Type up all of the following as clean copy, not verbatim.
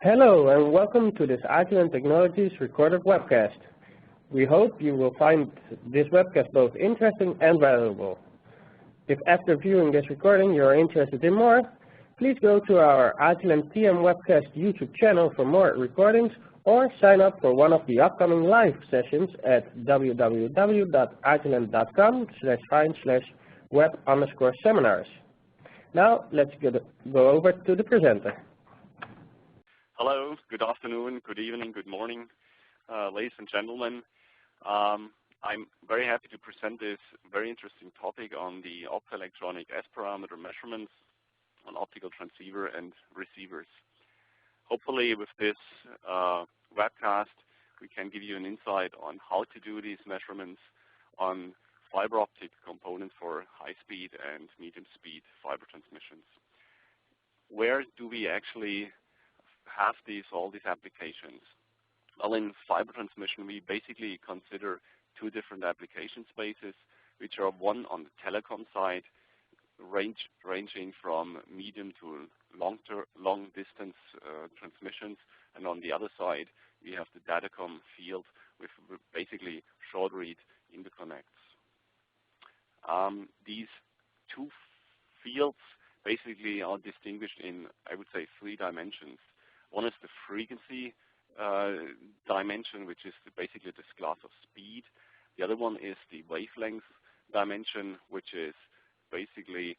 Hello and welcome to this Agilent Technologies recorded webcast. We hope you will find this webcast both interesting and valuable. If after viewing this recording you are interested in more, please go to our Agilent TM Webcast YouTube channel for more recordings or sign up for one of the upcoming live sessions at www.agilent.com/find/web_seminars. Now let's go over to the presenter. Hello, good afternoon, good evening, good morning, ladies and gentlemen. I'm very happy to present this very interesting topic on the optoelectronic S-parameter measurements on optical transceiver and receivers. Hopefully with this webcast we can give you an insight on how to do these measurements on fiber optic components for high speed and medium speed fiber transmissions. Where do we actually have all these applications? Well, in fiber transmission we basically consider two different application spaces, which are one on the telecom side, ranging from medium to long distance transmissions, and on the other side we have the datacom field with basically short read interconnects. These two fields basically are distinguished in, I would say, three dimensions. One is the frequency dimension, which is basically this class of speed. The other one is the wavelength dimension, which is basically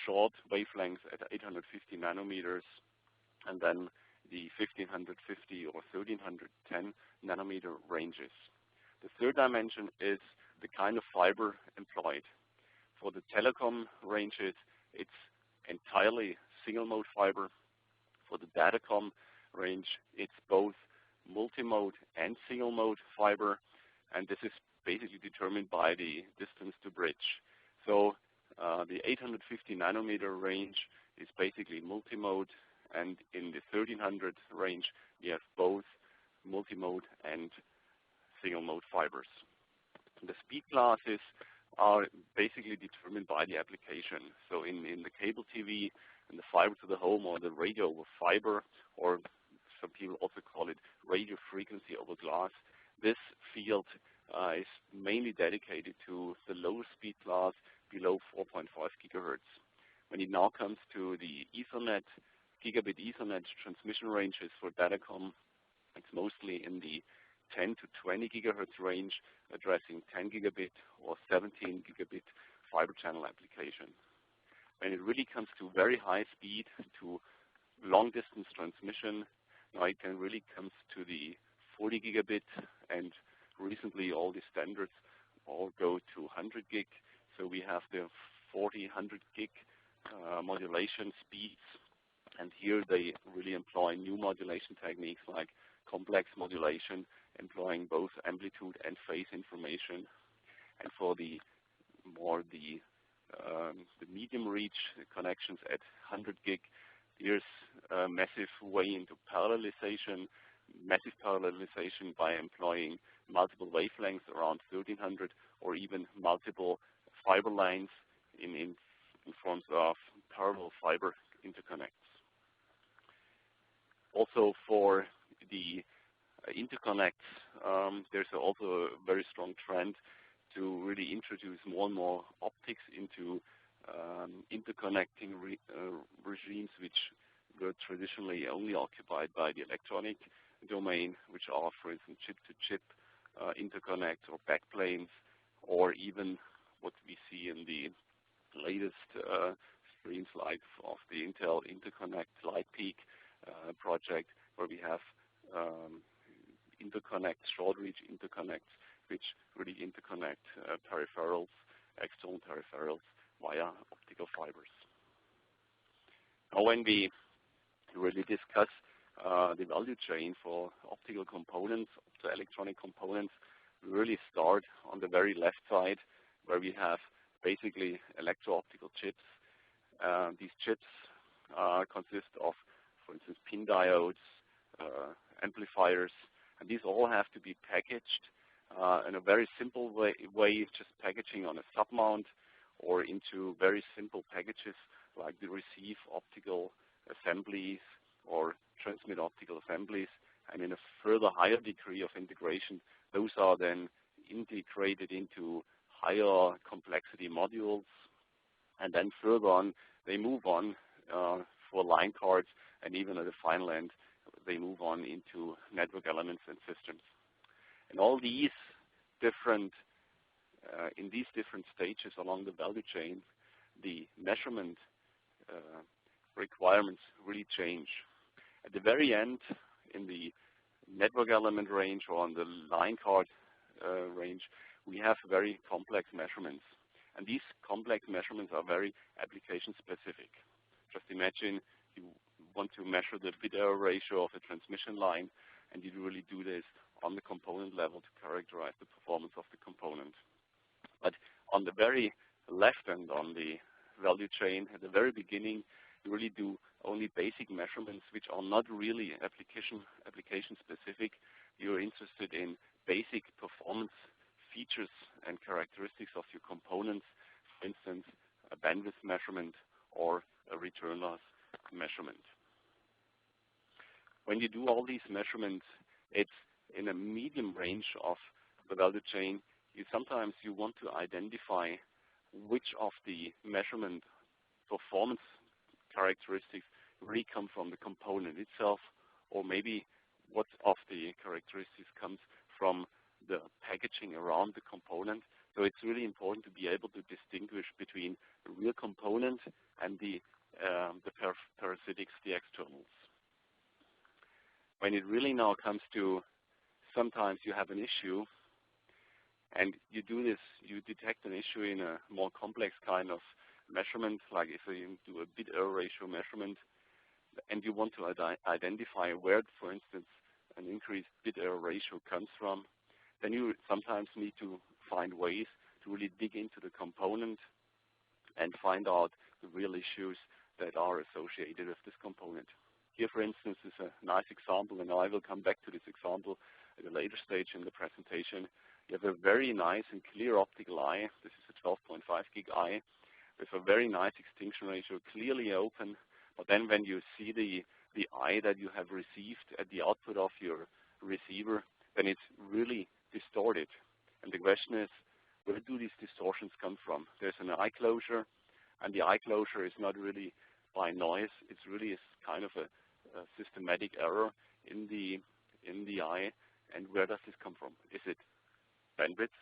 short wavelengths at 850 nanometers, and then the 1550 or 1310 nanometer ranges. The third dimension is the kind of fiber employed. For the telecom ranges, it's entirely single mode fiber. For the datacom range, it's both multi-mode and single mode fiber, and this is basically determined by the distance to bridge. So the 850 nanometer range is basically multi-mode, and in the 1300 range we have both multi-mode and single mode fibers. The speed classes are basically determined by the application. So in the cable TV and the fiber to the home, or the radio over fiber, or some people also call it radio frequency over glass, this field is mainly dedicated to the lower speed class below 4.5 gigahertz. When it now comes to the Ethernet, gigabit Ethernet transmission ranges for datacom, it's mostly in the 10 to 20 gigahertz range, addressing 10 gigabit or 17 gigabit fiber channel application. When it really comes to very high speed, to long distance transmission, now it can really comes to the 40 gigabit, and recently all the standards all go to 100 gig. So we have the 40, 100 gig modulation speeds, and here they really employ new modulation techniques like complex modulation, employing both amplitude and phase information. And for the medium reach connections at 100 gig, here's a massive way into parallelization, by employing multiple wavelengths around 1300, or even multiple fiber lines in forms of parallel fiber interconnects. Also for the interconnects, there's also a very strong trend to really introduce more and more optics into interconnecting regimes, which were traditionally only occupied by the electronic domain, which are, for instance, chip-to-chip interconnects or backplanes, or even what we see in the latest streams like of the Intel Interconnect Lightpeak project, where we have interconnects, short-reach interconnects, which really interconnect peripherals, external peripherals, via optical fibers. Now, when we really discuss the value chain for optical components, optoelectronic components, we really start on the very left side, where we have basically electro-optical chips. These chips consist of, for instance, pin diodes, amplifiers, and these all have to be packaged in a very simple way, just packaging on a submount, or into very simple packages like the receive optical assemblies or transmit optical assemblies, and in a further higher degree of integration, those are then integrated into higher complexity modules, and then further on, they move on for line cards, and even at the final end, they move on into network elements and systems. And all these different, in these different stages along the value chain, the measurement requirements really change. At the very end, in the network element range or on the line card range, we have very complex measurements. And these complex measurements are very application specific. Just imagine you want to measure the bit error ratio of a transmission line, and you really do this on the component level to characterize the performance of the component. But on the very left end on the value chain, at the very beginning, you really do only basic measurements which are not really application specific. You're interested in basic performance features and characteristics of your components, for instance, a bandwidth measurement or a return loss measurement. When you do all these measurements, it's in a medium range of the value chain. Sometimes you want to identify which of the measurement performance characteristics really come from the component itself, or maybe what of the characteristics comes from the packaging around the component. So it's really important to be able to distinguish between the real component and the parasitics, the externals. When it really now comes to sometimes you have an issue and you do this, you detect an issue in a more complex kind of measurement, like if you do a bit error ratio measurement, and you want to identify where, for instance, an increased bit error ratio comes from, then you sometimes need to find ways to really dig into the component and find out the real issues that are associated with this component. Here, for instance, is a nice example, and I will come back to this example at a later stage in the presentation. You have a very nice and clear optical eye. This is a 12.5 gig eye with a very nice extinction ratio, clearly open. But then when you see the eye that you have received at the output of your receiver, then it's really distorted. And the question is, where do these distortions come from? There's an eye closure, and the eye closure is not really by noise. It's really kind of a systematic error in the eye. And where does this come from? Is it bandwidth?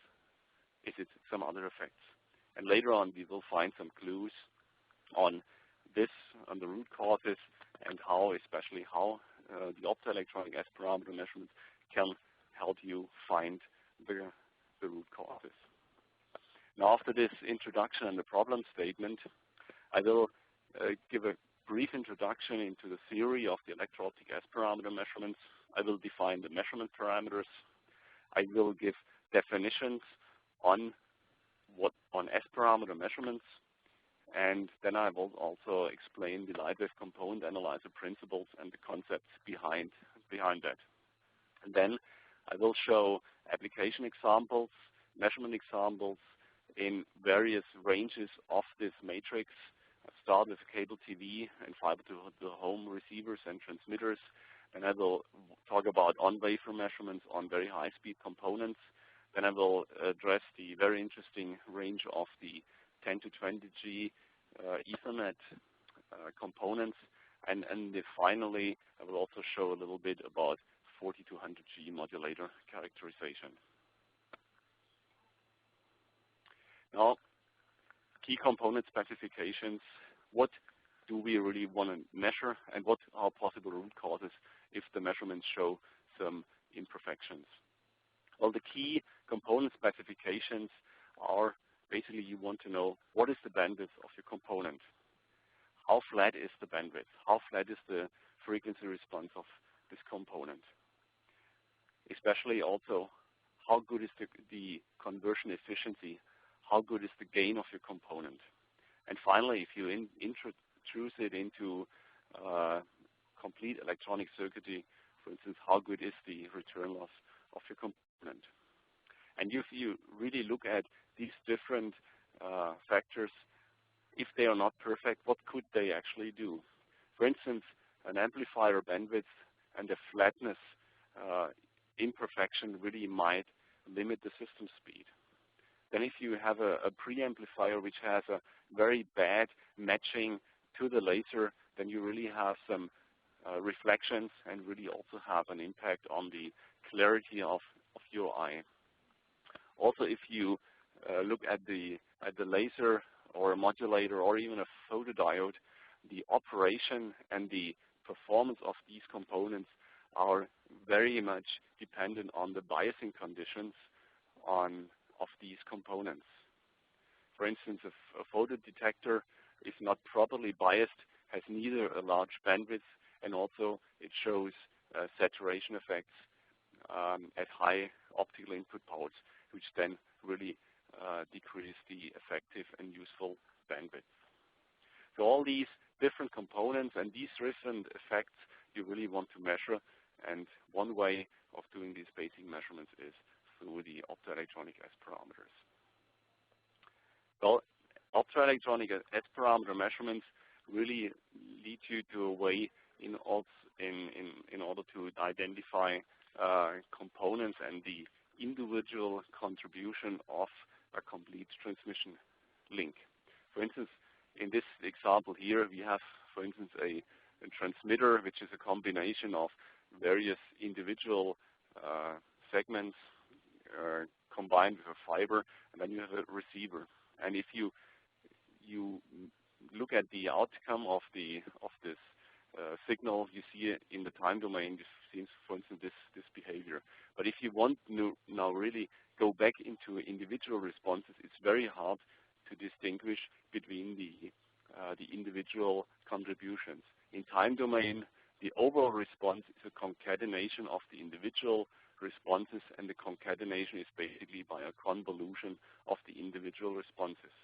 Is it some other effects? And later on, we will find some clues on this, on the root causes, and how, especially how the optoelectronic S parameter measurements can help you find the root causes. Now, after this introduction and the problem statement, I will give a brief introduction into the theory of the electro-optic S parameter measurements. I will define the measurement parameters. I will give definitions on S parameter measurements, and then I will also explain the Lightwave component analyzer principles and the concepts behind that. And then I will show application examples, measurement examples in various ranges of this matrix. I'll start with cable TV and fiber to the home receivers and transmitters. And I will talk about on-wafer measurements on very high-speed components. Then I will address the very interesting range of the 10 to 20G Ethernet components. And finally, I will also show a little bit about 40 to 100G modulator characterization. Now, key component specifications. What do we really want to measure, and what are possible root causes if the measurements show some imperfections? Well, the key component specifications are basically you want to know what is the bandwidth of your component. How flat is the bandwidth? How flat is the frequency response of this component? Especially also, how good is the conversion efficiency? How good is the gain of your component? And finally, if you introduce it into complete electronic circuitry, for instance, how good is the return loss of your component? And if you really look at these different factors, if they are not perfect, what could they actually do? For instance, an amplifier bandwidth and a flatness imperfection really might limit the system speed. Then if you have a preamplifier which has a very bad matching to the laser, then you really have some reflections and really also have an impact on the clarity of your eye. Also, if you look at the laser or a modulator or even a photodiode, the operation and the performance of these components are very much dependent on the biasing conditions of these components. For instance, if a photodetector is not properly biased, has neither a large bandwidth, and also it shows saturation effects at high optical input powers, which then really decrease the effective and useful bandwidth. So all these different components and these different effects you really want to measure, and one way of doing these basic measurements is through the optoelectronic S parameters. Well, optoelectronic S parameter measurements really lead you to a way in order to identify components and the individual contribution of a complete transmission link. For instance, in this example here, we have, for instance, a transmitter, which is a combination of various individual segments combined with a fiber, and then you have a receiver. And if you look at the outcome of this signal, you see it in the time domain. This seems, for instance, this behavior. But if you want to now really go back into individual responses, it's very hard to distinguish between the individual contributions. In time domain, the overall response is a concatenation of the individual responses, and the concatenation is basically by a convolution of the individual responses.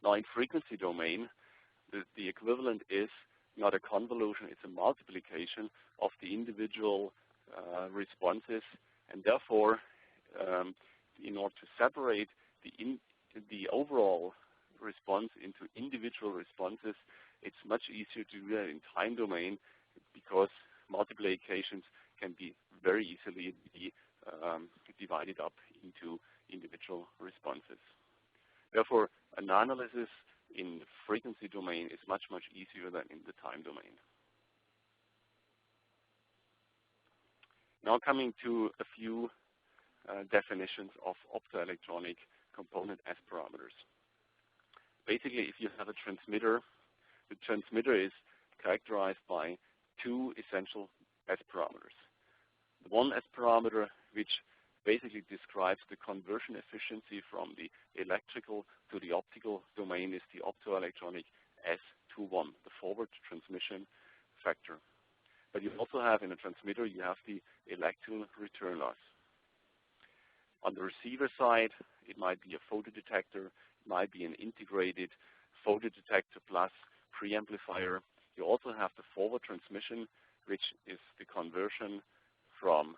Now, in frequency domain, the equivalent is not a convolution, it's a multiplication of the individual responses, and therefore, in order to separate the overall response into individual responses, it's much easier to do that in time domain, because multiplications can be very easily divided up into individual responses. Therefore, an analysis in the frequency domain is much, much easier than in the time domain. Now coming to a few definitions of optoelectronic component S parameters. Basically, if you have a transmitter, the transmitter is characterized by two essential S parameters. One S parameter which basically describes the conversion efficiency from the electrical to the optical domain is the optoelectronic S21, the forward transmission factor. But you also have in a transmitter, you have the electron return loss. On the receiver side, it might be a photodetector, it might be an integrated photodetector plus preamplifier. You also have the forward transmission, which is the conversion from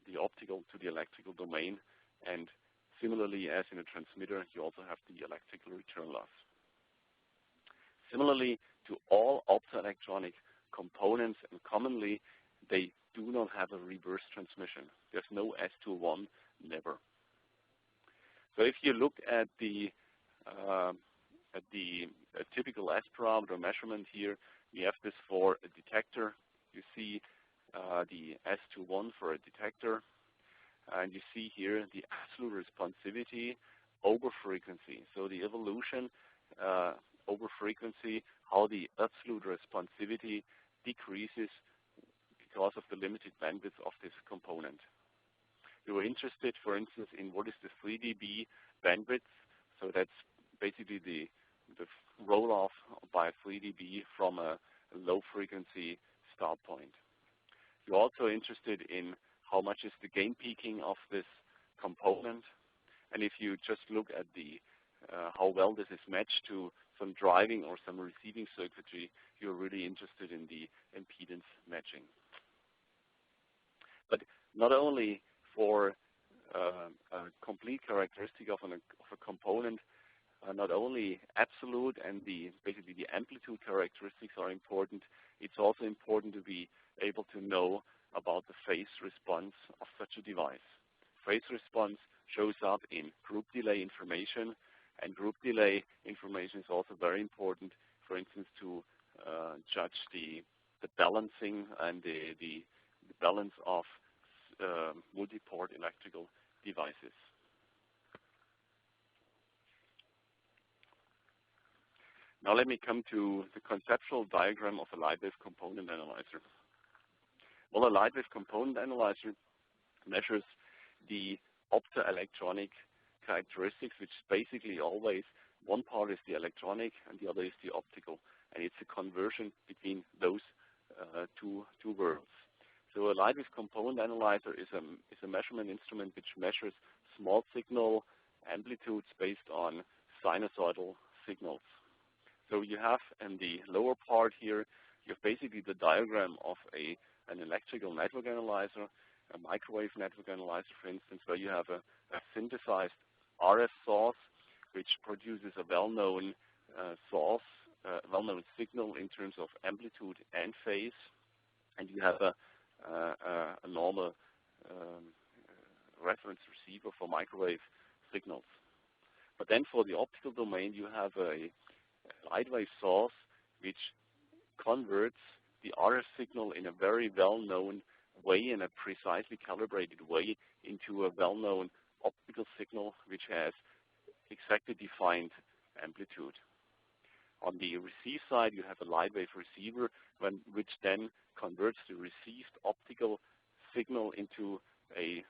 the optical to the electrical domain, and similarly as in a transmitter, you also have the electrical return loss. Similarly to all optoelectronic components, and commonly they do not have a reverse transmission. There's no S21, never. So if you look at the typical S parameter measurement here, we have this for a detector. You see the S21 for a detector, and you see here the absolute responsivity over frequency. So the evolution over frequency, how the absolute responsivity decreases because of the limited bandwidth of this component. You were interested, for instance, in what is the 3 dB bandwidth. So that's basically the roll-off by 3 dB from a low frequency start point. You're also interested in how much is the gain peaking of this component. And if you just look at the how well this is matched to some driving or some receiving circuitry, you're really interested in the impedance matching. But not only for a complete characteristic of a component, not only absolute and basically the amplitude characteristics are important, it's also important to be able to know about the phase response of such a device. Phase response shows up in group delay information, and group delay information is also very important, for instance, to judge the balancing and the balance of multi-port electrical devices. Now let me come to the conceptual diagram of a Lightwave component analyzer. Well, a Lightwave component analyzer measures the optoelectronic characteristics, which basically always one part is the electronic and the other is the optical, and it's a conversion between those two worlds. So a Lightwave component analyzer is a measurement instrument which measures small signal amplitudes based on sinusoidal signals. So you have in the lower part here, you have basically the diagram of an electrical network analyzer, a microwave network analyzer, for instance, where you have a synthesized RF source which produces a well-known well-known signal in terms of amplitude and phase, and you have a normal reference receiver for microwave signals. But then for the optical domain, you have a Lightwave source which converts the RF signal in a very well-known way, in a precisely calibrated way, into a well-known optical signal which has exactly defined amplitude. On the receive side, you have a Lightwave receiver which then converts the received optical signal into a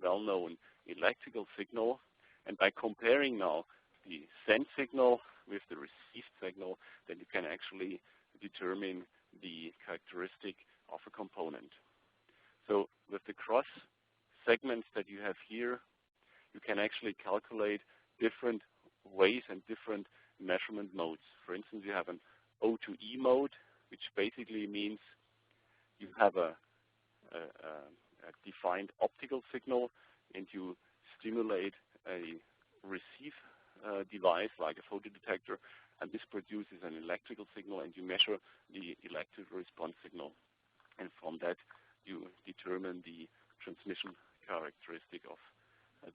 well-known electrical signal. And by comparing now the sent signal with the received signal, then you can actually determine the characteristic of a component. So with the cross segments that you have here, you can actually calculate different ways and different measurement modes. For instance, you have an O2E mode, which basically means you have a defined optical signal and you stimulate a receive device like a photodetector, and this produces an electrical signal, and you measure the electrical response signal. And from that, you determine the transmission characteristic of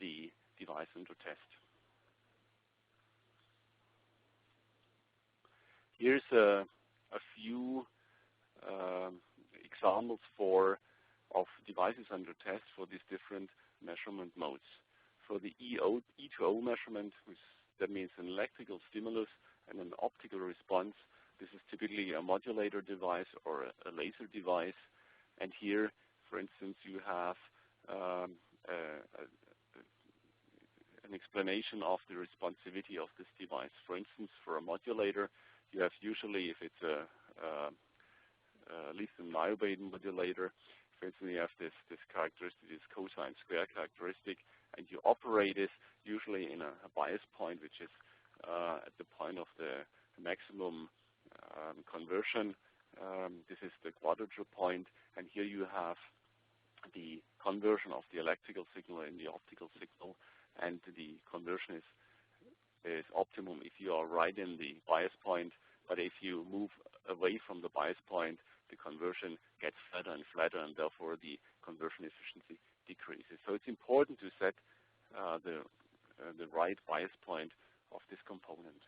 the device under test. Here's a few examples of devices under test for these different measurement modes. For the E2O measurement, that means an electrical stimulus and an optical response. This is typically a modulator device or a laser device. And here, for instance, you have an explanation of the responsivity of this device. For instance, for a modulator, you have usually, if it's a lithium niobate modulator, for instance, you have this characteristic, this cosine square characteristic, and you operate this usually in a bias point, which is at the point of the maximum conversion. This is the quadrature point, and here you have the conversion of the electrical signal in the optical signal, and the conversion is optimum if you are right in the bias point, but if you move away from the bias point, the conversion gets flatter and flatter, and therefore the conversion efficiency decreases. So it's important to set the right bias point of this component.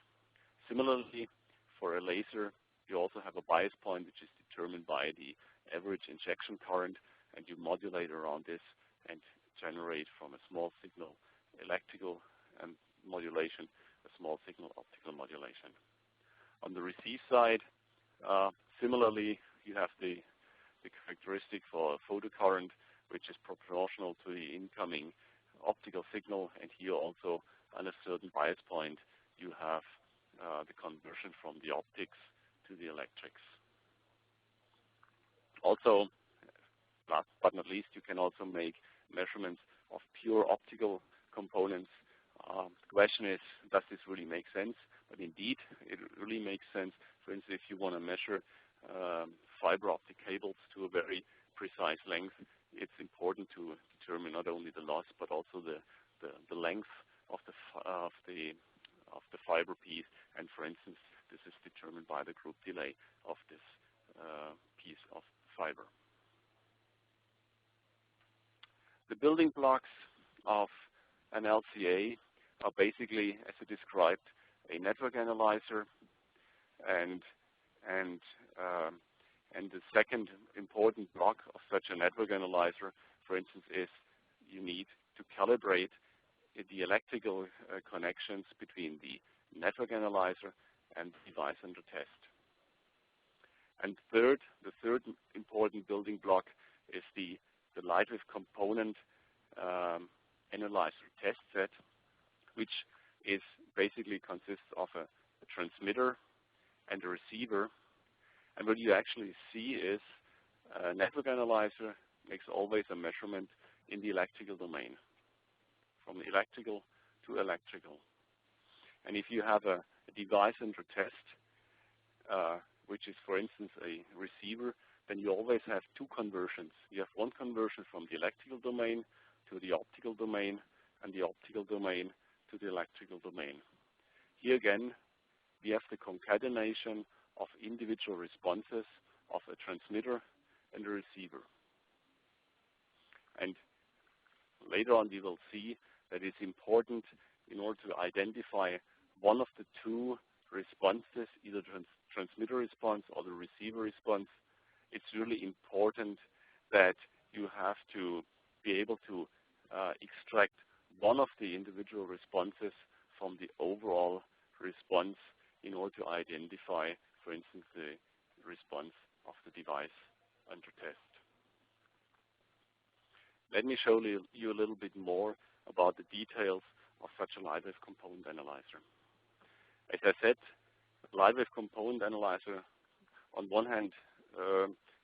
Similarly, for a laser, you also have a bias point which is determined by the average injection current, and you modulate around this and generate from a small signal electrical modulation, a small signal optical modulation. On the receive side, similarly, you have the characteristic for a photocurrent, which is proportional to the incoming optical signal, and here also on a certain bias point, you have the conversion from the optics to the electrics. Also, last but not least, you can also make measurements of pure optical components. The question is, does this really make sense? But indeed, it really makes sense. For instance, if you want to measure fiber optic cables to a very precise length, it's important to determine not only the loss but also the length of the of the fiber piece, and for instance, this is determined by the group delay of this piece of fiber. The building blocks of an LCA are basically, as I described, a network analyzer, and the second important block of such a network analyzer, for instance, is you need to calibrate the electrical connections between the network analyzer and the device under test. And the third important building block is the Lightwave component analyzer test set, which is basically consists of a transmitter and a receiver. And what you actually see is a network analyzer makes always a measurement in the electrical domain, from electrical to electrical. And if you have a device under test, which is, for instance, a receiver, then you always have two conversions. You have one conversion from the electrical domain to the optical domain, and the optical domain to the electrical domain. Here again, we have the concatenation of individual responses of a transmitter and a receiver. And later on we will see that it's important in order to identify one of the two responses, either transmitter response or the receiver response. It's really important that you have to be able to extract one of the individual responses from the overall response in order to identify, for instance, the response of the device under test. Let me show you a little bit more about the details of such a Lightwave component analyzer. As I said, Lightwave component analyzer on one hand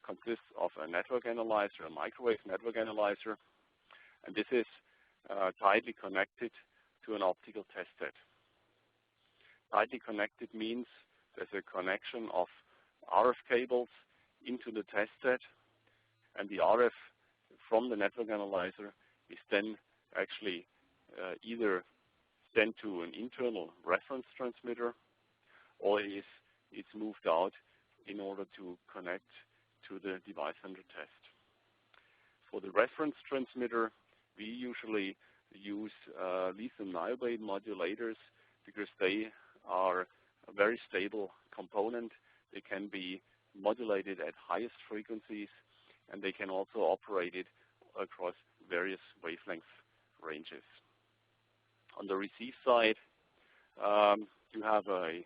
consists of a network analyzer, a microwave network analyzer, and this is tightly connected to an optical test set. Tightly connected means there's a connection of RF cables into the test set, and the RF from the network analyzer is then actually either sent to an internal reference transmitter, or it's moved out in order to connect to the device under test. For the reference transmitter, we usually use lithium niobate modulators because they are a very stable component. They can be modulated at highest frequencies, and they can also operate it across various wavelength ranges. On the receive side, you have a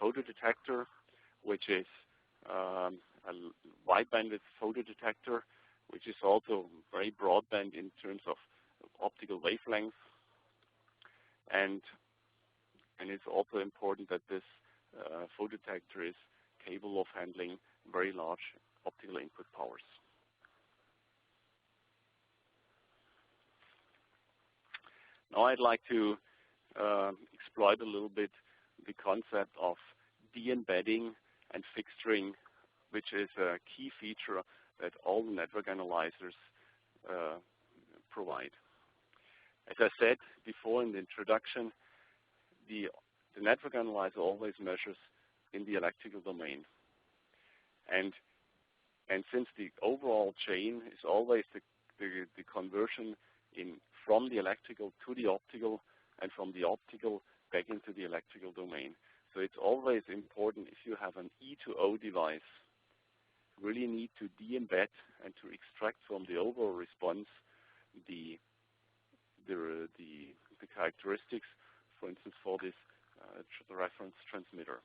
photodetector, which is a wide bandwidth photodetector, which is also very broadband in terms of optical wavelength. And it's also important that this photodetector is capable of handling very large optical input powers. Now I'd like to exploit a little bit the concept of de-embedding and fixturing, which is a key feature that all the network analyzers provide. As I said before in the introduction, the network analyzer always measures in the electrical domain. And since the overall chain is always the conversion from the electrical to the optical, and from the optical back into the electrical domain. So it's always important, if you have an E2O device, really need to de-embed and to extract from the overall response the characteristics, for instance, for this the reference transmitter.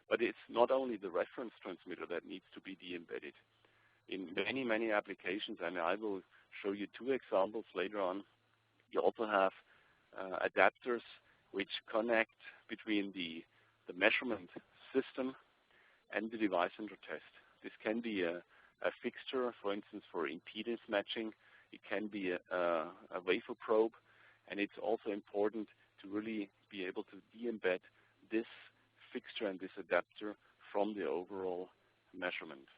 But it's not only the reference transmitter that needs to be de-embedded. In many, many applications, and I will show you two examples later on, you also have adapters which connect between the measurement system and the device under test. This can be a fixture, for instance, for impedance matching. It can be a wafer probe, and it's also important to really be able to de-embed this fixture and this adapter from the overall measurement.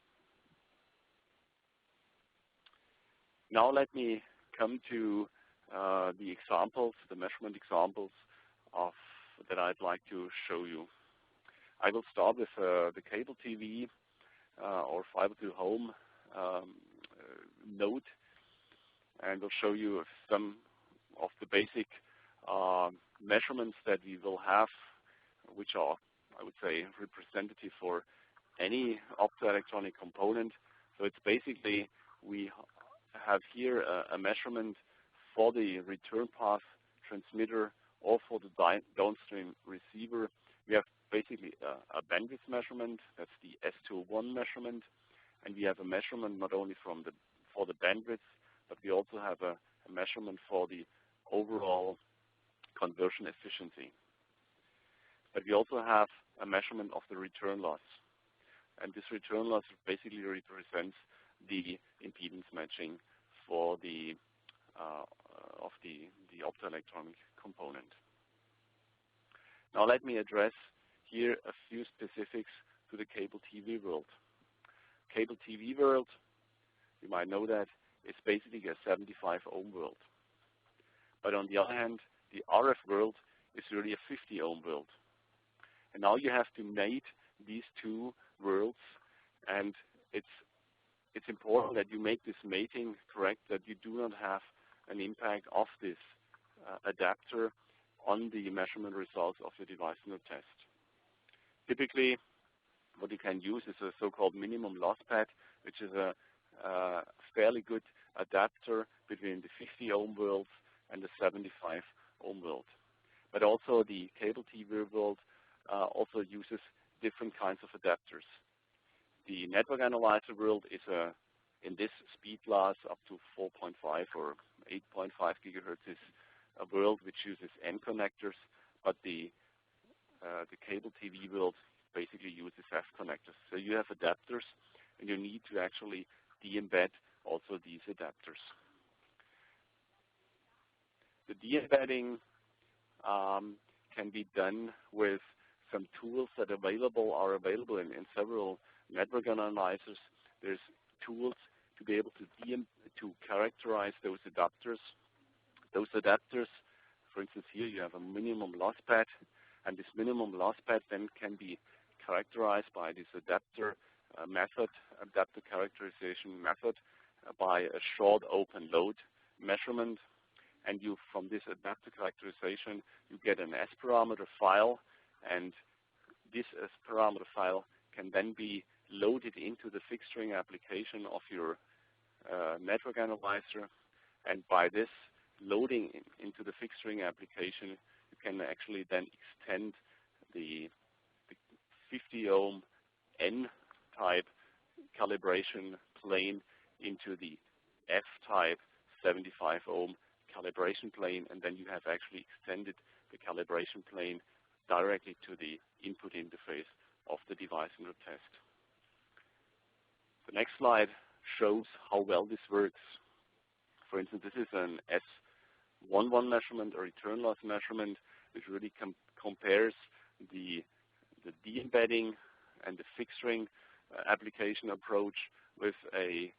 Now let me come to the examples, the measurement examples of that I'd like to show you. I will start with the cable TV or fiber to home node, and will show you some of the basic measurements that we will have, which are, I would say, representative for any optoelectronic component. So it's basically, we have here a measurement for the return path transmitter or for the downstream receiver. We have basically a bandwidth measurement, that's the S201 measurement, and we have a measurement not only for the bandwidth, but we also have a measurement for the overall conversion efficiency. But we also have a measurement of the return loss, and this return loss basically represents the impedance matching for the optoelectronic component. Now let me address here a few specifics to the cable TV world. Cable TV world, you might know that, is basically a 75 ohm world. But on the other hand, the RF world is really a 50 ohm world. And now you have to mate these two worlds, and it's important that you make this mating correct, that you do not have an impact of this adapter on the measurement results of the device under test. Typically, what you can use is a so-called minimum loss pad, which is a fairly good adapter between the 50 ohm worlds and the 75 ohm world. But also the cable TV world also uses different kinds of adapters. The network analyzer world is in this speed class up to 4.5 or 8.5 gigahertz is a world which uses N connectors, but the cable TV world basically uses F connectors. So you have adapters, and you need to actually de-embed also these adapters. The de-embedding can be done with some tools that are available in several network analyzers. There's tools to be able to characterize those adapters. Those adapters, for instance, here you have a minimum loss pad, and this minimum loss pad then can be characterized by this adapter method, adapter characterization method, by a short open load measurement. And you, from this adapter characterization, you get an S parameter file, and this S parameter file can then be loaded into the fixed string application of your network analyzer. And by this loading into the fixed string application, you can actually then extend the 50 ohm N-type calibration plane into the F-type 75 ohm calibration plane, and then you have actually extended the calibration plane directly to the input interface of the device under test. The next slide shows how well this works. For instance, this is an S11 measurement, a return loss measurement, which really compares the de-embedding and the fixed string application approach with a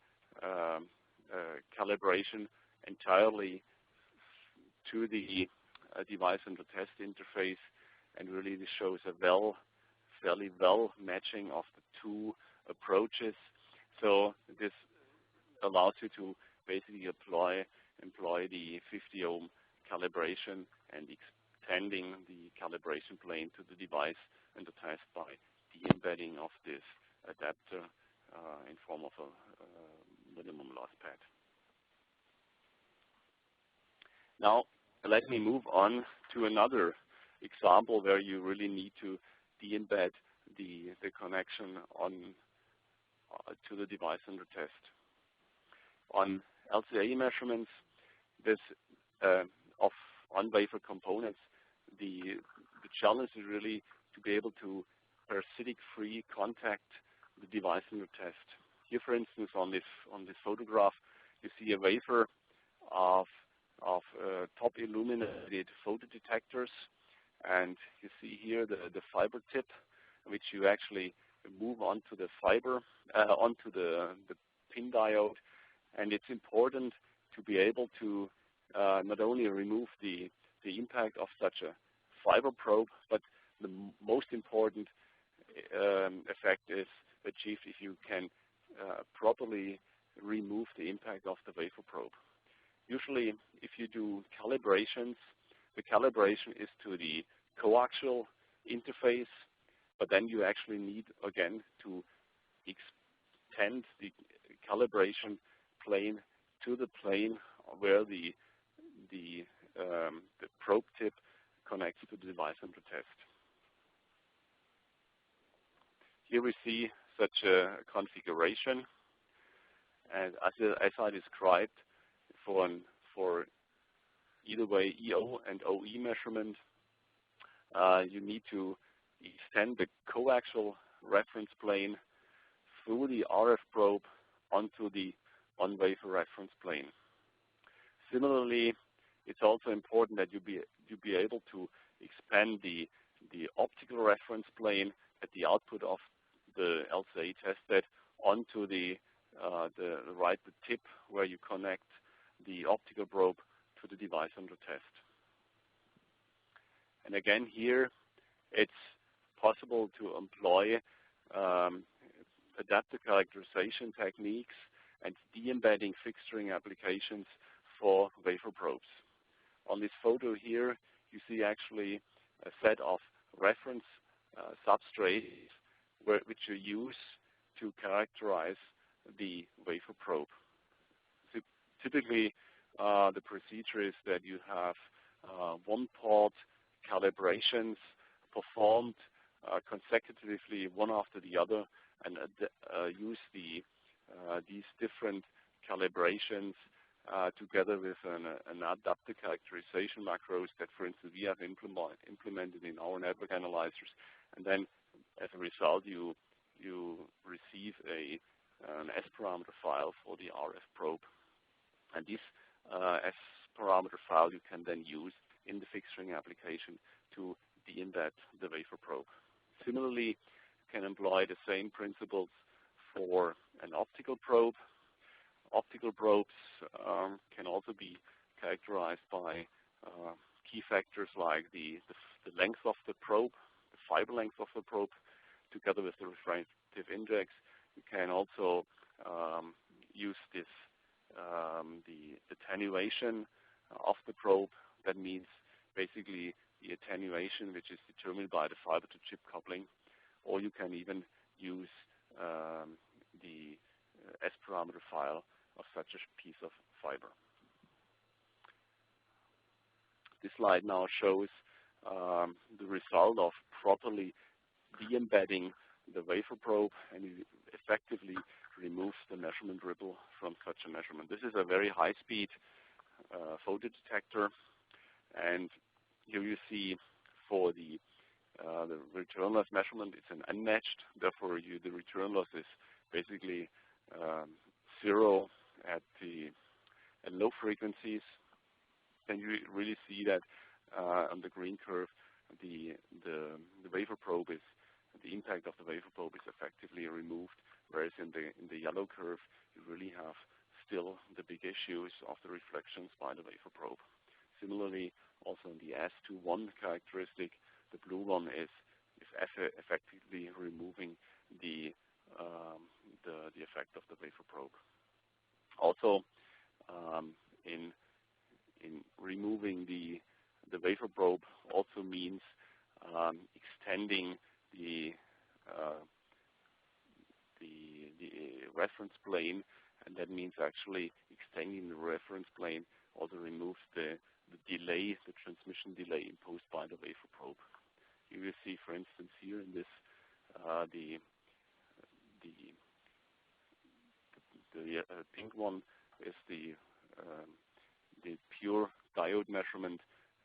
calibration entirely to the device under test interface, and really this shows a fairly well matching of the two approaches. So this allows you to basically employ the 50 ohm calibration and extending the calibration plane to the device under test by de-embedding of this adapter in form of a minimum loss pad. Now, let me move on to another example where you really need to de-embed the connection to the device under test. On LCA measurements, this of on-wafer components, the challenge is really to be able to parasitic-free contact the device under test. Here, for instance, on this photograph, you see a wafer of top illuminated photodetectors, and you see here the fiber tip, which you actually move onto the fiber, onto the pin diode, and it's important to be able to not only remove the impact of such a fiber probe, but the most important effect is achieved if you can properly remove the impact of the wafer probe. Usually, if you do calibrations, the calibration is to the coaxial interface, but then you actually need, again, to extend the calibration plane to the plane where the probe tip connects to the device under test. Here we see such a configuration, and as I described, for either way EO and OE measurement, you need to extend the coaxial reference plane through the RF probe onto the on-wafer reference plane. Similarly, it's also important that you be able to expand the optical reference plane at the output of the LCA test bed onto the tip where you connect the optical probe to the device under test. And again, here it's possible to employ adaptive characterization techniques and de-embedding fixturing applications for wafer probes. On this photo here, you see actually a set of reference substrates which you use to characterize the wafer probe. So typically, the procedure is that you have one-port calibrations performed consecutively one after the other, and use these different calibrations together with an adaptive characterization macros that, for instance, we have implemented in our network analyzers. And then, as a result, you receive an S parameter file for the RF probe. And this S parameter file you can then use in the fixturing application to de-embed the wafer probe. Similarly, you can employ the same principles for an optical probe. Optical probes can also be characterized by key factors like the length of the probe, the fiber length of the probe, together with the refractive index. You can also use this the attenuation of the probe. That means basically the attenuation which is determined by the fiber-to-chip coupling, or you can even use the S parameter file of such a piece of fiber. This slide now shows the result of properly de-embedding the wafer probe, and it effectively removes the measurement ripple from such a measurement. This is a very high-speed photodetector, and here you see for the return loss measurement, it's an unmatched. Therefore, the return loss is basically zero at low frequencies. And you really see that on the green curve, the wafer probe is, the impact of the wafer probe is effectively removed, whereas in the yellow curve, you really have still the big issues of the reflections by the wafer probe. Similarly, also in the S21 characteristic, the blue one is effectively removing the effect of the wafer probe. Also, in removing the wafer probe also means extending the reference plane, and that means actually extending the reference plane also removes the delay, the transmission delay imposed by the wafer probe. You will see, for instance, here in this the pink one is the pure diode measurement,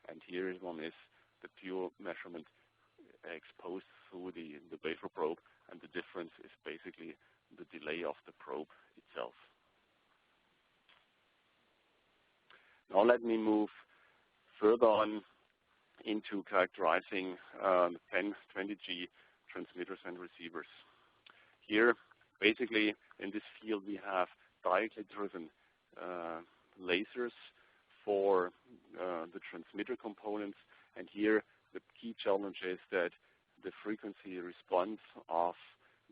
and here one is the pure measurement exposed through the wafer probe, and the difference is basically the delay of the probe itself. Now let me move further on into characterizing 10, 20G transmitters and receivers. Here, basically, in this field, we have directly driven lasers for the transmitter components, and here the key challenge is that the frequency response of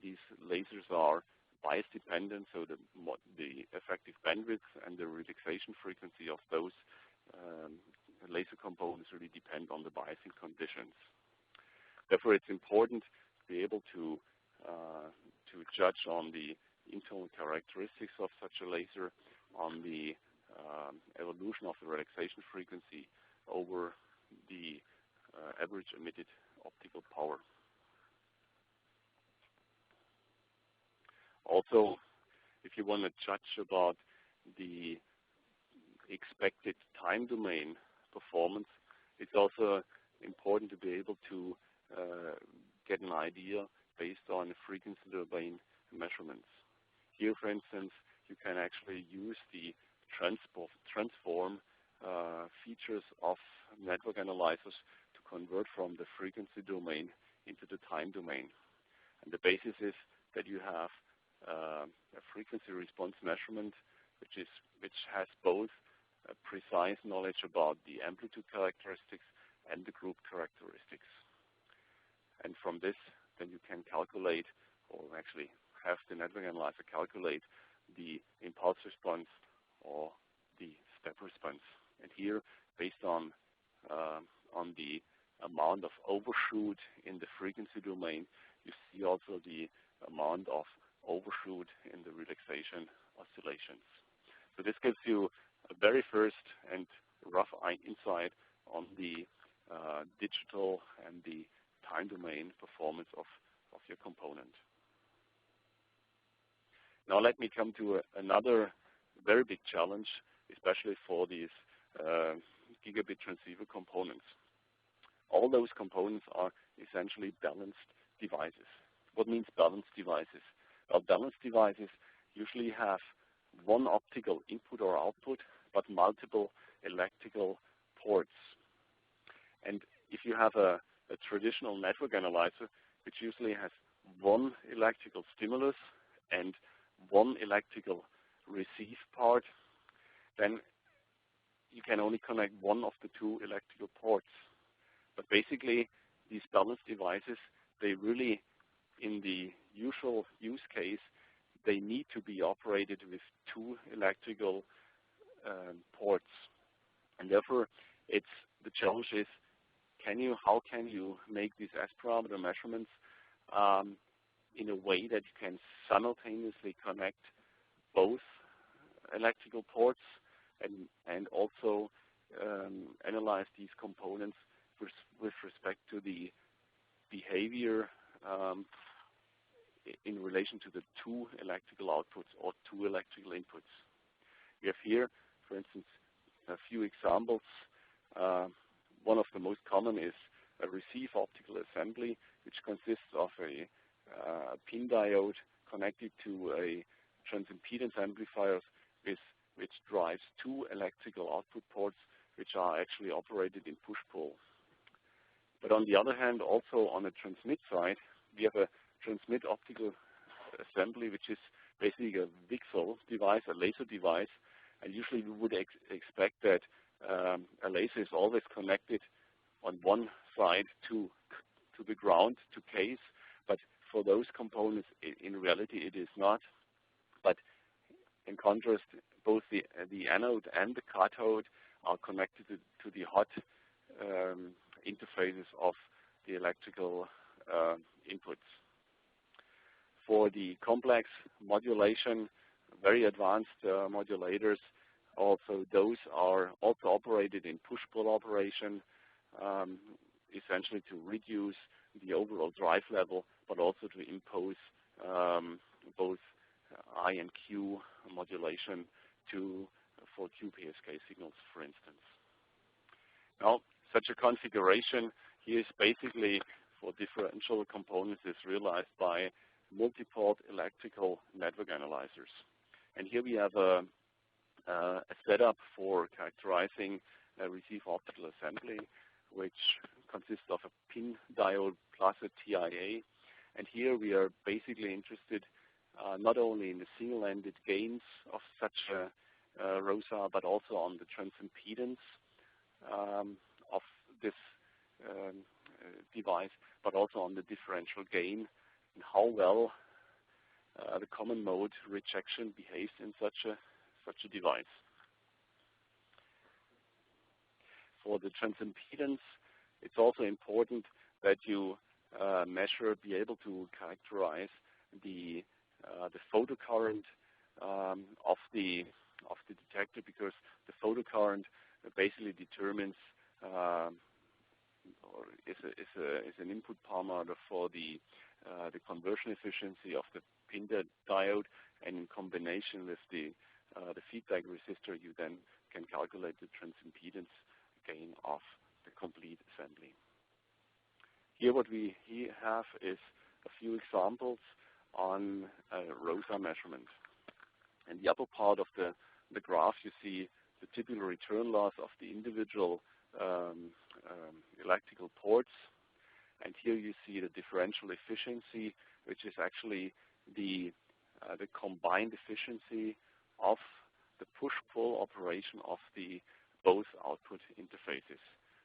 these lasers are bias dependent, so the effective bandwidth and the relaxation frequency of those laser components really depend on the biasing conditions. Therefore, it's important to be able to judge on the internal characteristics of such a laser, on the evolution of the relaxation frequency over the average emitted optical power. Also, if you want to judge about the expected time domain performance, it's also important to be able to get an idea based on frequency domain measurements. Here, for instance, you can actually use the transform features of network analyzers to convert from the frequency domain into the time domain. And the basis is that you have a frequency response measurement which has both a precise knowledge about the amplitude characteristics and the group characteristics. And from this, then you can calculate, or actually have the network analyzer calculate, the impulse response or the step response. And here, based on the amount of overshoot in the frequency domain, you see also the amount of overshoot in the relaxation oscillations. So this gives you a very first and rough insight on the digital and the time domain performance of your component. Now let me come to another very big challenge, especially for these gigabit transceiver components. All those components are essentially balanced devices. What means balanced devices? Well, balanced devices usually have one optical input or output, but multiple electrical ports. And if you have a traditional network analyzer, which usually has one electrical stimulus and one electrical receive part, then you can only connect one of the two electrical ports. But basically, these balanced devices, they really, in the usual use case, they need to be operated with two electrical ports. And therefore, the challenge is, how can you make these S-parameter measurements in a way that you can simultaneously connect both electrical ports and also analyze these components with respect to the behavior in relation to the two electrical outputs or two electrical inputs. We have here, for instance, a few examples. One of the most common is a receive optical assembly, which consists of a pin diode connected to a transimpedance amplifier which drives two electrical output ports, which are actually operated in push-pull. But on the other hand, also on the transmit side, we have a transmit optical assembly, which is basically a VCSEL device, a laser device, and usually we would expect that a laser is always connected on one side to the ground, to case, but for those components, in reality, it is not. But in contrast, both the anode and the cathode are connected to the hot interfaces of the electrical inputs. For the complex modulation, very advanced modulators, also those are also operated in push-pull operation, essentially to reduce the overall drive level, but also to impose both I and Q modulation for QPSK signals, for instance. Now, such a configuration here is basically for differential components is realized by multi-port electrical network analyzers. And here we have a setup for characterizing a receive optical assembly, which consists of a pin diode plus a TIA. And here we are basically interested not only in the single-ended gains of such a ROSA, but also on the transimpedance of this device, but also on the differential gain and how well the common mode rejection behaves in such a device. For the transimpedance, it's also important that you be able to characterize the photocurrent of the detector, because the photocurrent basically determines or is an input parameter for the conversion efficiency of the pin diode, and in combination with the feedback resistor, you then can calculate the transimpedance gain of the complete assembly. Here what we have is a few examples on ROSA measurement. In the upper part of the graph, you see the typical return loss of the individual electrical ports, and here you see the differential efficiency, which is actually the combined efficiency of the push-pull operation of the both output interfaces.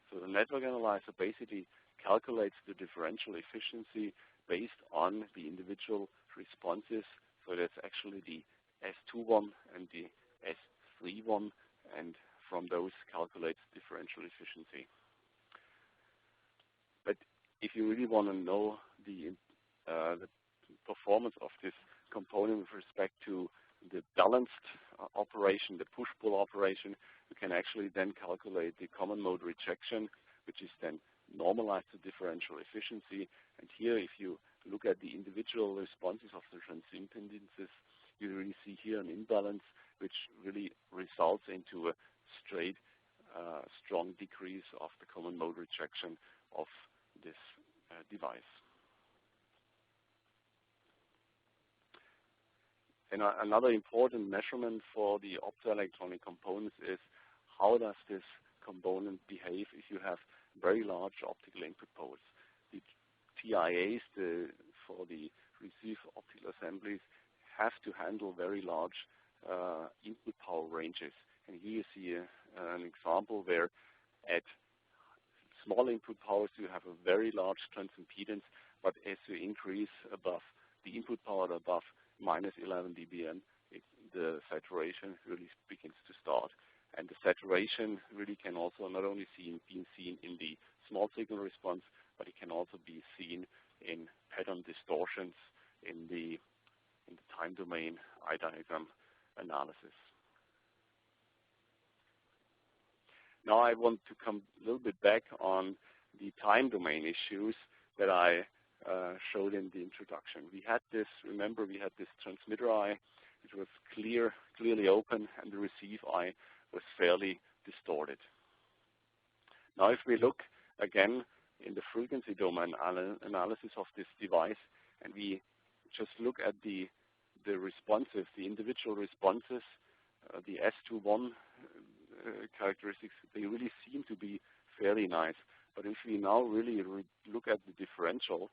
So the network analyzer basically calculates the differential efficiency based on the individual responses. So that's actually the S21 and the S31, and from those calculates differential efficiency. But if you really want to know the performance of this component with respect to the balanced operation, the push-pull operation, you can actually then calculate the common mode rejection, which is then normalized to differential efficiency. And here, if you look at the individual responses of the transimpedances, you really see here an imbalance, which really results into a straight, strong decrease of the common mode rejection of this device. And another important measurement for the optoelectronic components is how does this component behave if you have very large optical input ports. The TIAs for the receive optical assemblies have to handle very large input power ranges. And here you see an example where at small input powers you have a very large transimpedance, but as you increase above the input power above minus 11 dBm, the saturation really begins to start. And the saturation really can also not only be seen in the small signal response, but it can also be seen in pattern distortions in the time domain eye diagram analysis. Now I want to come a little bit back on the time domain issues that I showed in the introduction. We had this, remember, we had this transmitter eye, which was clearly open, and the receive eye was fairly distorted. Now if we look again in the frequency domain analysis of this device, and we just look at the responses, the individual responses, the S21 characteristics, they really seem to be fairly nice. But if we now really look at the differential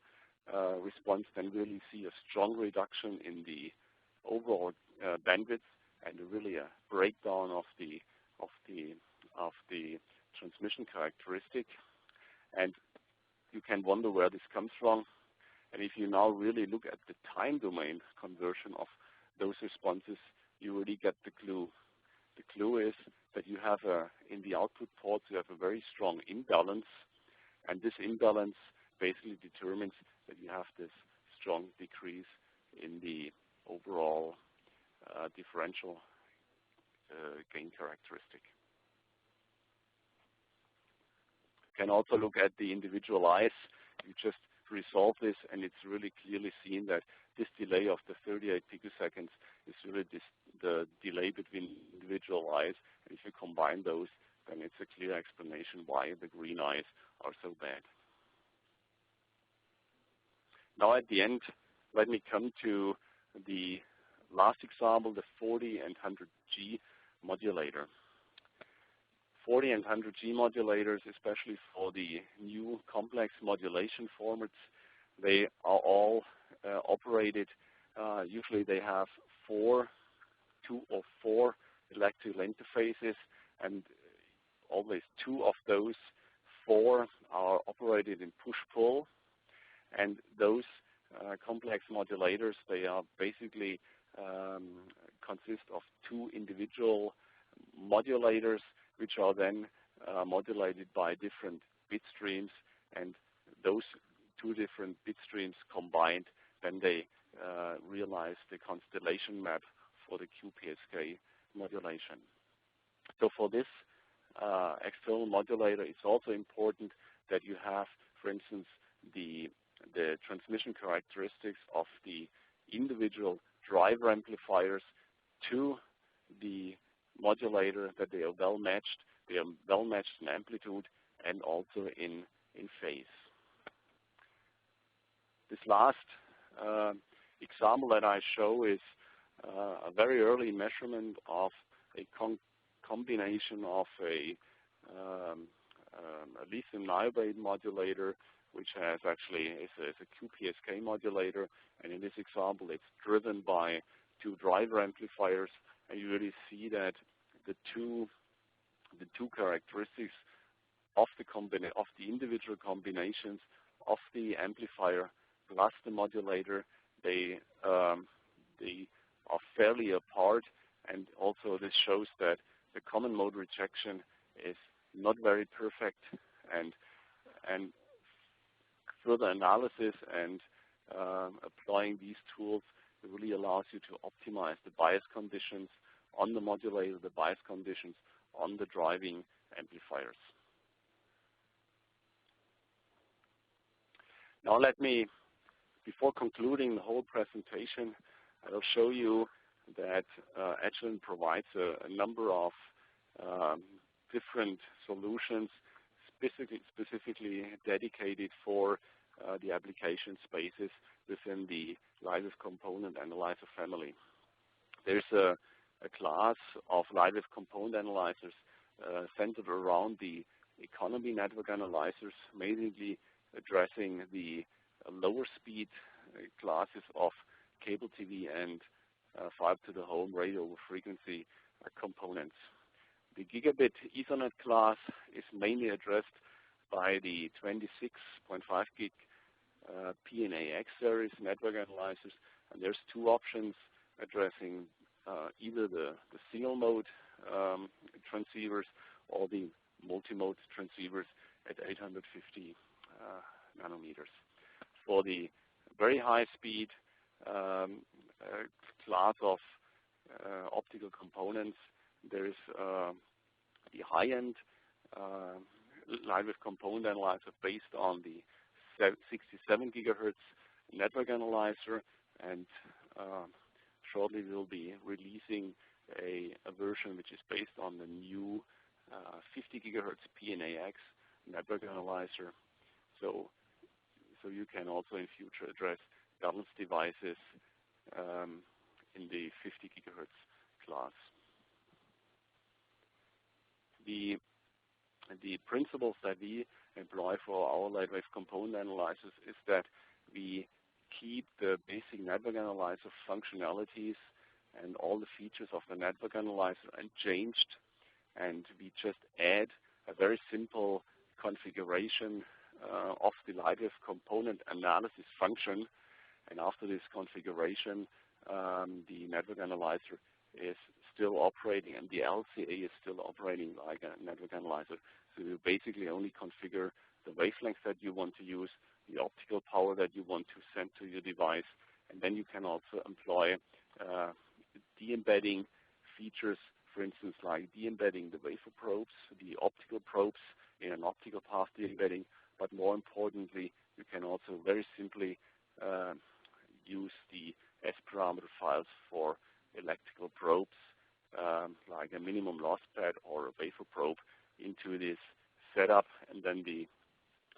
response, then really see a strong reduction in the overall bandwidth, and really a breakdown of the transmission characteristic. And you can wonder where this comes from. And if you now really look at the time domain conversion of those responses, you really get the clue. The clue is that you have in the output ports, you have a very strong imbalance, and this imbalance basically determines that you have this strong decrease in the overall differential gain characteristic. You can also look at the individual eyes. You just resolve this, and it's really clearly seen that this delay of the 38 picoseconds is really the delay between individual eyes. And if you combine those, then it's a clear explanation why the green eyes are so bad. Now at the end, let me come to the last example, the 40 and 100G modulator. 40 and 100G modulators, especially for the new complex modulation formats, they are all operated. Usually they have two or four electrical interfaces, and always two of those 4 are operated in push-pull, and those complex modulators, they are basically consist of 2 individual modulators, which are then modulated by different bit streams, and those 2 different bit streams combined, then they realize the constellation map for the QPSK modulation. So for this external modulator, it's also important that you have, for instance, the transmission characteristics of the individual driver amplifiers to the modulator, that they are well matched. They are well matched in amplitude and also in phase. This last example that I show is a very early measurement of a combination of a lithium niobate modulator, which has actually is a QPSK modulator, and in this example, it's driven by 2 driver amplifiers, and you really see that the two characteristics of the individual combinations of the amplifier plus the modulator, they are fairly apart, and also this shows that the common mode rejection is not very perfect, and further analysis and applying these tools really allows you to optimize the bias conditions on the modulator, the bias conditions on the driving amplifiers. Now let me, before concluding the whole presentation, I will show you that Agilent provides a number of different solutions specifically dedicated for the application spaces within the Lightwave component analyzer family. There's a class of Lightwave component analyzers centered around the economy network analyzers, mainly addressing the lower speed classes of cable TV and fiber to the home radio over frequency components. The gigabit Ethernet class is mainly addressed by the 26.5 gig PNA-X series network analyzers, and there's 2 options addressing either the single mode transceivers or the multi-mode transceivers at 850 nanometers. For the very high speed class of optical components, there is the high-end Lightwave component analyzer based on the 67 gigahertz network analyzer, and shortly we'll be releasing a version which is based on the new 50 gigahertz PNA-X network analyzer. So you can also in future address guidance devices in the 50 gigahertz class. The principles that we employ for our Lightwave component analyzers is that we keep the basic network analyzer functionalities and all the features of the network analyzer unchanged, and we just add a very simple configuration of the Lightwave component analysis function, and after this configuration, the network analyzer is still operating, and the LCA is still operating like a network analyzer. So you basically only configure the wavelength that you want to use, the optical power that you want to send to your device, and then you can also employ de-embedding features, for instance, like de-embedding the wafer probes, the optical probes in an optical path de-embedding, but more importantly, you can also very simply use the S-parameter files for electrical probes, like a minimum loss pad or a wafer probe, into this setup, and then the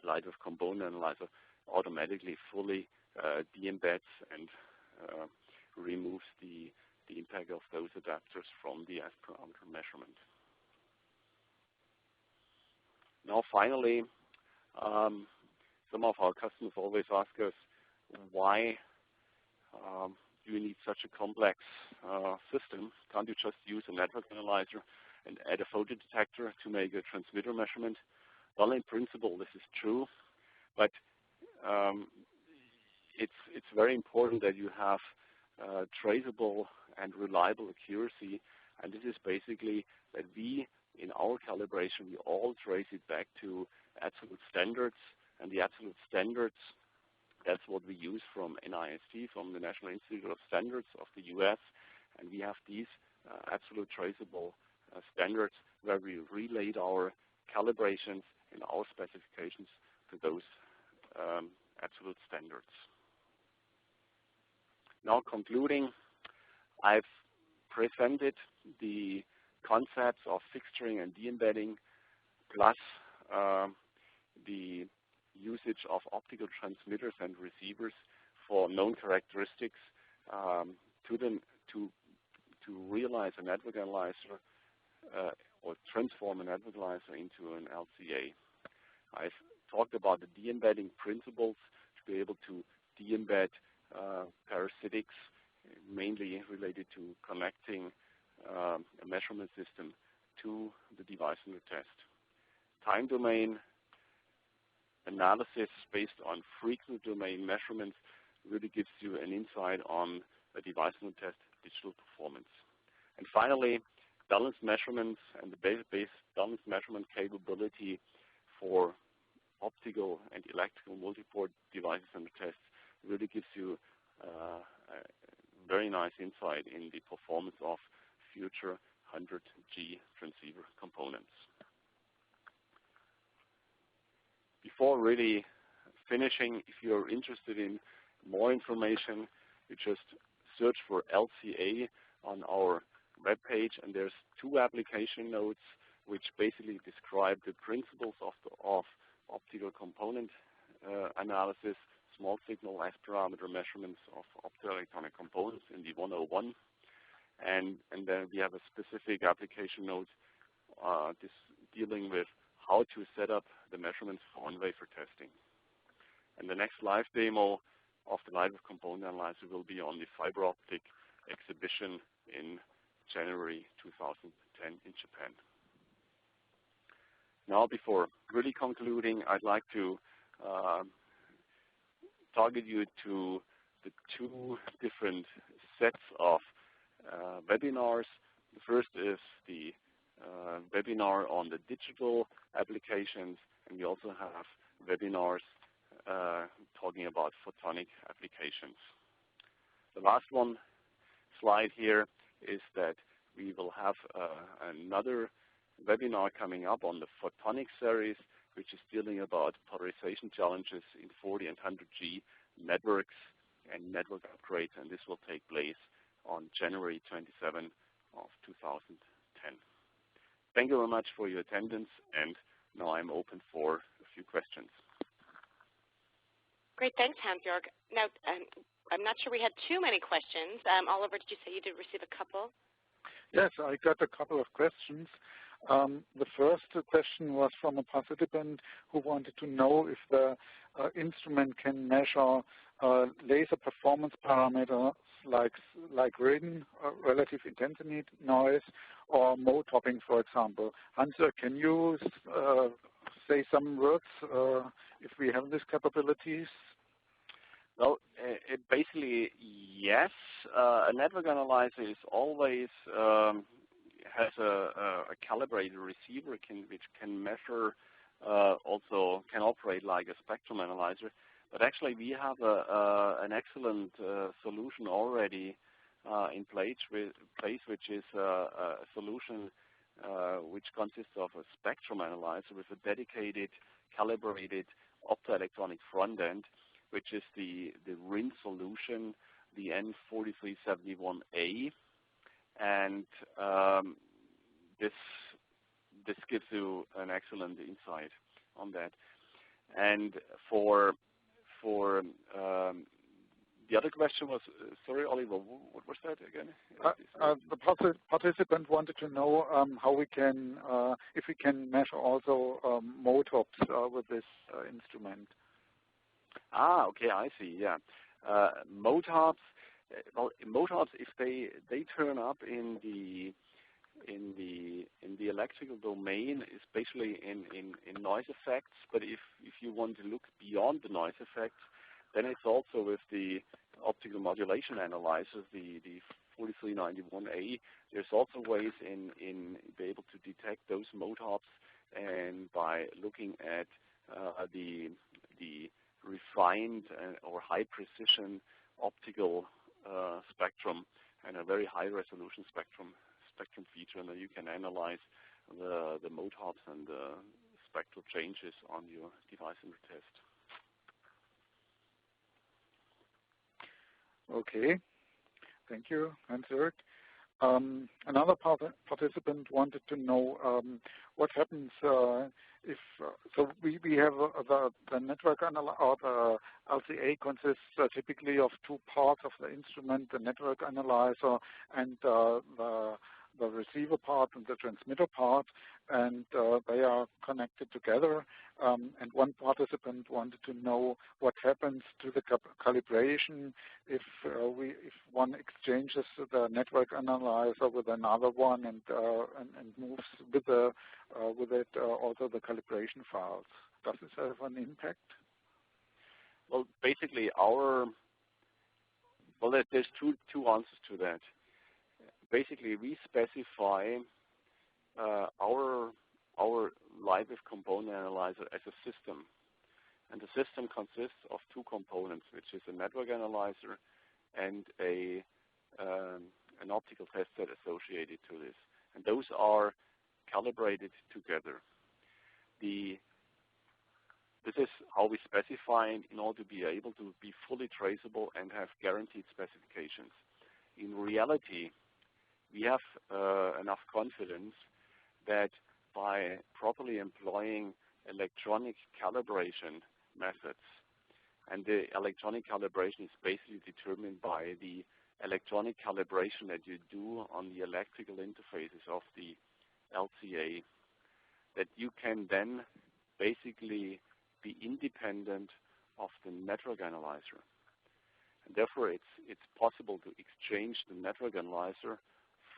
Lightwave component analyzer automatically fully de-embeds and removes the impact of those adapters from the S-parameter measurement. Now finally, some of our customers always ask us, why do you need such a complex system? Can't you just use a network analyzer and add a photodetector to make a transmitter measurement? Well, in principle, this is true, but it's very important that you have traceable and reliable accuracy, and this is basically that we, in our calibration, we all trace it back to absolute standards, and the absolute standards, that's what we use from NIST, from the National Institute of Standards of the US, and we have these absolute traceable standards where we relayed our calibrations and our specifications to those absolute standards. Now concluding, I've presented the concepts of fixturing and de-embedding, plus the usage of optical transmitters and receivers for known characteristics to realize a network analyzer or transform a network analyzer into an LCA. I've talked about the de-embedding principles to be able to de-embed parasitics, mainly related to connecting a measurement system to the device under test. Time domain analysis based on frequent domain measurements really gives you an insight on a device under test digital performance. And finally, balanced measurements and the base balanced measurement capability for optical and electrical multi-port devices under test really gives you a very nice insight in the performance of future 100G transceiver components. Before really finishing, if you're interested in more information, you just search for LCA on our webpage, and there's 2 application notes which basically describe the principles of optical component analysis, small signal S parameter measurements of optoelectronic components in the 101. And then we have a specific application note dealing with how to set up the measurements for on-wafer testing. And the next live demo of the Lightwave component analyzer will be on the fiber optic exhibition in January 2010 in Japan. Now, before really concluding, I'd like to target you to the 2 different sets of webinars. The first is the webinar on the digital applications, and we also have webinars talking about photonic applications. The last one slide here is that we will have another webinar coming up on the Photonic series, which is dealing about polarization challenges in 40 and 100G networks and network upgrades, and this will take place on January 27 of 2010. Thank you very much for your attendance, and now I'm open for a few questions. Great, thanks, Hans-Jörg. Now, I'm not sure we had too many questions. Oliver, did you say you did receive a couple? Yes, I got a couple of questions. The first question was from a participant who wanted to know if the instrument can measure laser performance parameters like RIN, relative intensity noise, or mode hopping, for example. Hans-Jörg, can you say some words if we have these capabilities? Well, basically, yes. A network analyzer is always has a calibrated receiver which can measure, also can operate like a spectrum analyzer. But actually, we have an excellent solution already in place, which is a solution which consists of a spectrum analyzer with a dedicated, calibrated optoelectronic front end, which is the RIN solution, the N4371A, and this gives you an excellent insight on that. And for the other question was, sorry, Oliver, what was that again? The participant wanted to know how we can, if we can measure also mode hops with this instrument. Ah, okay, I see. Yeah, mode hops. Well, mode hops, if they turn up in the the electrical domain is basically in noise effects. But if you want to look beyond the noise effects, then it's also with the optical modulation analyzers, the 4391A. There's also ways in be able to detect those mode hops, and by looking at the refined or high precision optical spectrum and a very high resolution spectrum feature, and then you can analyze the mode hops and the spectral changes on your device in the test. Okay, thank you, Hans-Jörg. Another participant wanted to know what happens if, so we have the network analyzer, or the LCA consists typically of two parts of the instrument, the network analyzer and the receiver part and the transmitter part, and they are connected together. And one participant wanted to know what happens to the calibration if one exchanges the network analyzer with another one and moves with it also the calibration files. Does this have an impact? Well, basically, there's two answers to that. Basically, we specify our Lightwave component analyzer as a system, and the system consists of two components, which is a network analyzer and an optical test set associated to this, and those are calibrated together. This is how we specify in order to be able to be fully traceable and have guaranteed specifications. In reality, we have enough confidence that by properly employing electronic calibration methods, and the electronic calibration is basically determined by the electronic calibration that you do on the electrical interfaces of the LCA, that you can then basically be independent of the network analyzer. And therefore, it's possible to exchange the network analyzer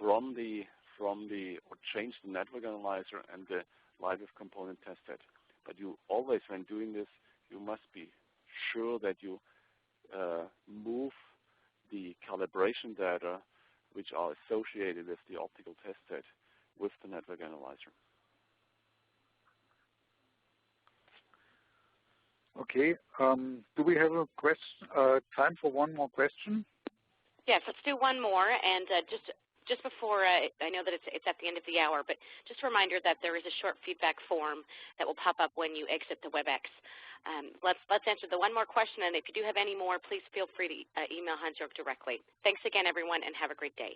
or change the network analyzer and the Lightwave component test set. But you always, when doing this, you must be sure that you move the calibration data which are associated with the optical test set with the network analyzer. Okay. Do we have a time for one more question? Yes, let's do one more. And just before, I know that it's at the end of the hour, but just a reminder that there is a short feedback form that will pop up when you exit the WebEx. Let's answer the one more question, and if you do have any more, please feel free to email Hans-Jörg directly. Thanks again, everyone, and have a great day.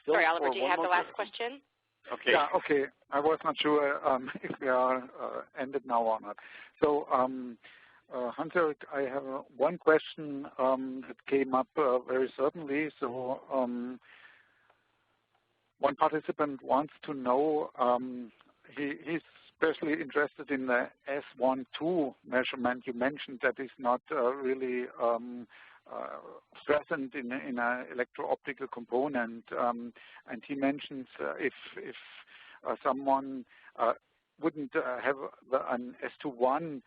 Sorry, Oliver, do you have the last question? Okay. Yeah, okay. I was not sure if we are ended now or not. So, Hans-Jörg, I have one question that came up very certainly. So, one participant wants to know, he's especially interested in the S12 measurement. You mentioned that is not really present in an electro-optical component, and he mentions if someone wouldn't have an S21,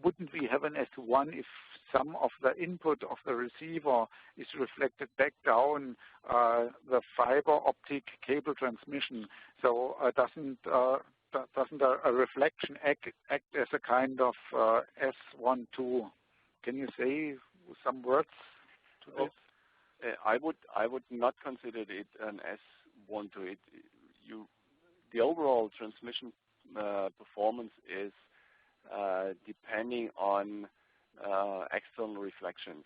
wouldn't we have an S21 if some of the input of the receiver is reflected back down the fiber optic cable transmission? So doesn't a reflection act as a kind of S12? Can you say some words to this? I would not consider it an S12. The overall transmission performance is depending on external reflections.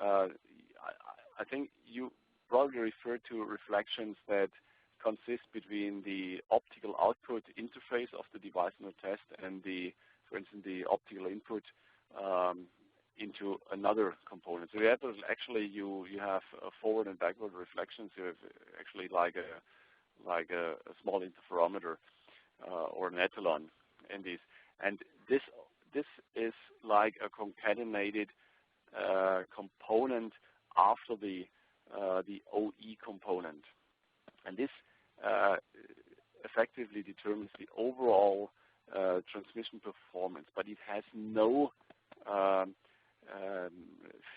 I think you probably refer to reflections that consist between the optical output interface of the device in the test and for instance, the optical input into another component. So you have you have forward and backward reflections. You have actually like a small interferometer or an echelon in these. And this is like a concatenated component after the OE component. And this effectively determines the overall transmission performance, but it has no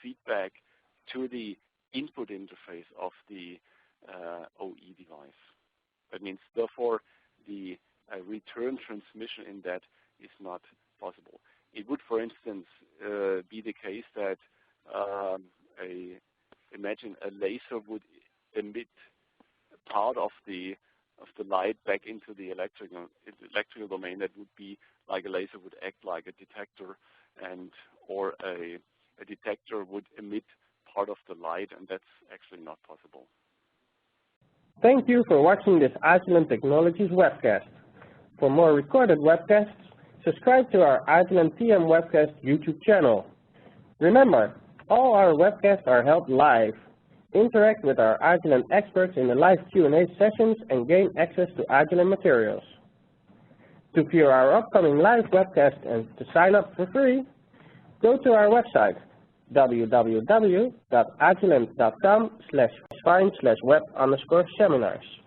feedback to the input interface of the OE device. That means, therefore, the return transmission in that is not possible. It would, for instance, be the case that imagine a laser would emit part of the light back into the electrical domain. That would be like a laser would act like a detector, or a detector would emit part of the light, and that's actually not possible. Thank you for watching this Agilent Technologies webcast. For more recorded webcasts, subscribe to our Agilent TM Webcast YouTube channel. Remember, all our webcasts are held live. Interact with our Agilent experts in the live Q&A sessions and gain access to Agilent materials. To view our upcoming live webcast and to sign up for free, go to our website, www.agilent.com/find/web_seminars.